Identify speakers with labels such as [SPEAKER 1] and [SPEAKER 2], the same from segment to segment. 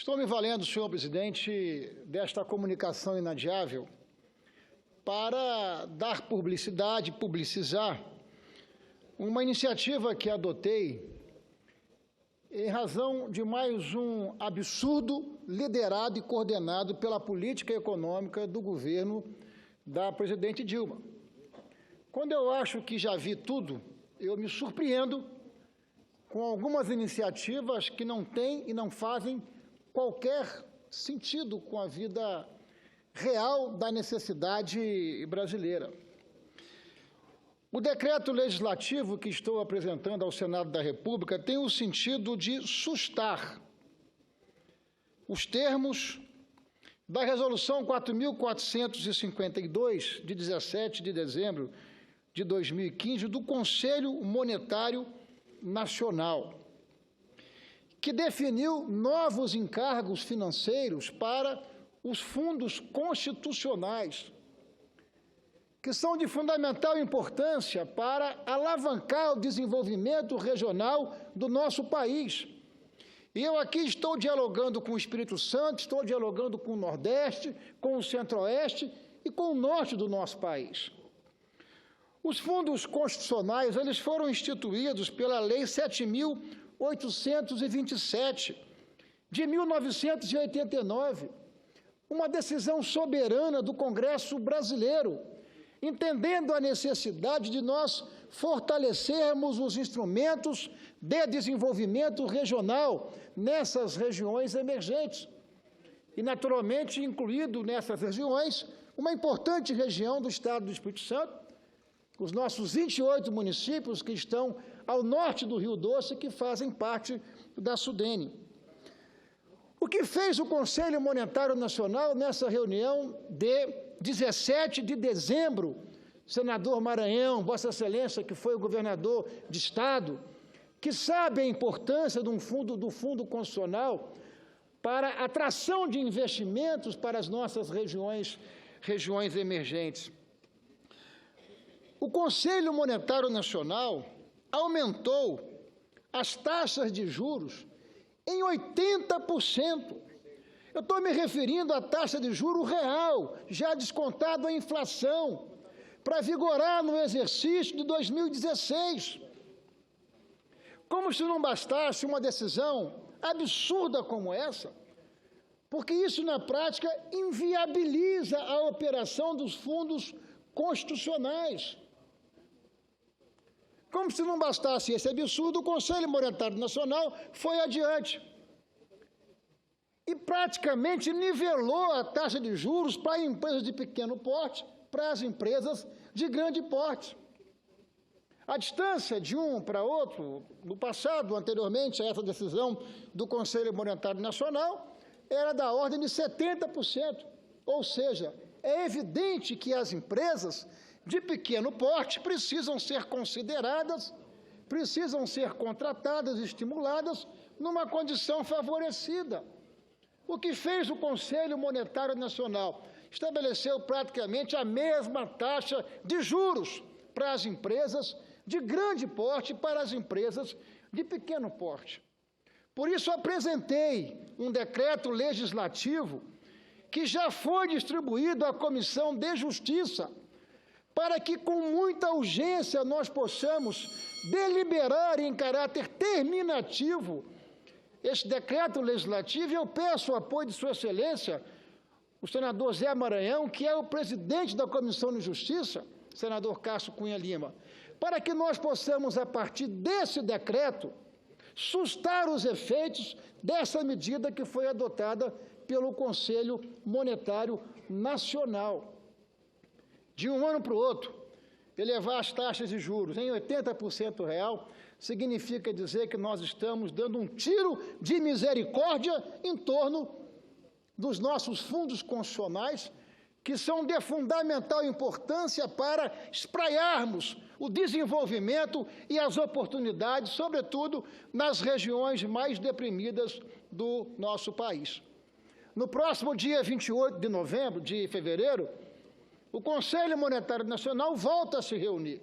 [SPEAKER 1] Estou me valendo, senhor presidente, desta comunicação inadiável para dar publicidade, publicizar uma iniciativa que adotei em razão de mais um absurdo liderado e coordenado pela política econômica do governo da presidente Dilma. Quando eu acho que já vi tudo, eu me surpreendo com algumas iniciativas que não têm e não fazem qualquer sentido com a vida real da necessidade brasileira. O decreto legislativo que estou apresentando ao Senado da República tem o sentido de sustar os termos da Resolução 4.452, de 17 de dezembro de 2015, do Conselho Monetário Nacional, que definiu novos encargos financeiros para os fundos constitucionais, que são de fundamental importância para alavancar o desenvolvimento regional do nosso país. E eu aqui estou dialogando com o Espírito Santo, estou dialogando com o Nordeste, com o Centro-Oeste e com o Norte do nosso país. Os fundos constitucionais, eles foram instituídos pela Lei 7.827, de 1989, uma decisão soberana do Congresso brasileiro, entendendo a necessidade de nós fortalecermos os instrumentos de desenvolvimento regional nessas regiões emergentes. E, naturalmente, incluído nessas regiões, uma importante região do Estado do Espírito Santo, os nossos 28 municípios que estão ao norte do Rio Doce, que fazem parte da Sudene. O que fez o Conselho Monetário Nacional nessa reunião de 17 de dezembro, senador Maranhão, Vossa Excelência, que foi o governador de Estado, que sabe a importância do Fundo Constitucional para a atração de investimentos para as nossas regiões emergentes. O Conselho Monetário Nacional aumentou as taxas de juros em 80%. Eu estou me referindo à taxa de juro real, já descontado a inflação, para vigorar no exercício de 2016. Como se não bastasse uma decisão absurda como essa, porque isso, na prática, inviabiliza a operação dos fundos constitucionais. Como se não bastasse esse absurdo, o Conselho Monetário Nacional foi adiante e praticamente nivelou a taxa de juros para empresas de pequeno porte, para as empresas de grande porte. A distância de um para outro, no passado, anteriormente a essa decisão do Conselho Monetário Nacional, era da ordem de 70%. Ou seja, é evidente que as empresas de pequeno porte precisam ser consideradas, precisam ser contratadas, estimuladas, numa condição favorecida. O que fez o Conselho Monetário Nacional? Estabeleceu praticamente a mesma taxa de juros para as empresas de grande porte e para as empresas de pequeno porte. Por isso, apresentei um decreto legislativo que já foi distribuído à Comissão de Justiça, para que, com muita urgência, nós possamos deliberar em caráter terminativo este decreto legislativo. Eu peço o apoio de Sua Excelência, o senador Zé Maranhão, que é o presidente da Comissão de Justiça, senador Cássio Cunha Lima, para que nós possamos, a partir desse decreto, sustar os efeitos dessa medida que foi adotada pelo Conselho Monetário Nacional. De um ano para o outro, elevar as taxas de juros em 80% real significa dizer que nós estamos dando um tiro de misericórdia em torno dos nossos fundos constitucionais, que são de fundamental importância para espraiarmos o desenvolvimento e as oportunidades, sobretudo nas regiões mais deprimidas do nosso país. No próximo dia 28 de fevereiro, o Conselho Monetário Nacional volta a se reunir.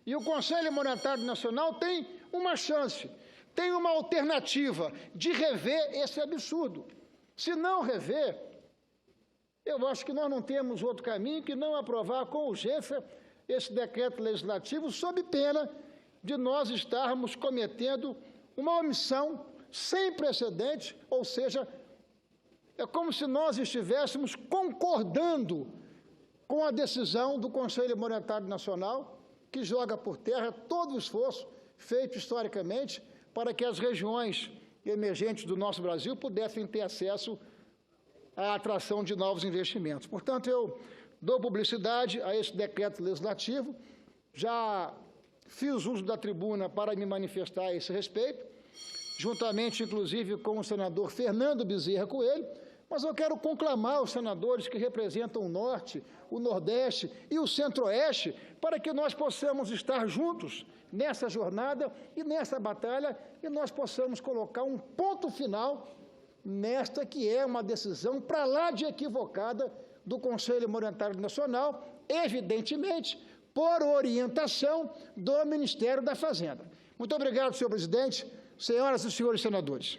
[SPEAKER 1] E o Conselho Monetário Nacional tem uma chance, tem uma alternativa de rever esse absurdo. Se não rever, eu acho que nós não temos outro caminho que não aprovar com urgência esse decreto legislativo, sob pena de nós estarmos cometendo uma omissão sem precedente, ou seja, é como se nós estivéssemos concordando com a decisão do Conselho Monetário Nacional, que joga por terra todo o esforço feito historicamente para que as regiões emergentes do nosso Brasil pudessem ter acesso à atração de novos investimentos. Portanto, eu dou publicidade a esse decreto legislativo, já fiz uso da tribuna para me manifestar a esse respeito, juntamente, inclusive, com o senador Fernando Bezerra Coelho, mas eu quero conclamar os senadores que representam o Norte, o Nordeste e o Centro-Oeste, para que nós possamos estar juntos nessa jornada e nessa batalha, e nós possamos colocar um ponto final nesta que é uma decisão para lá de equivocada do Conselho Monetário Nacional, evidentemente, por orientação do Ministério da Fazenda. Muito obrigado, senhor presidente, senhoras e senhores senadores.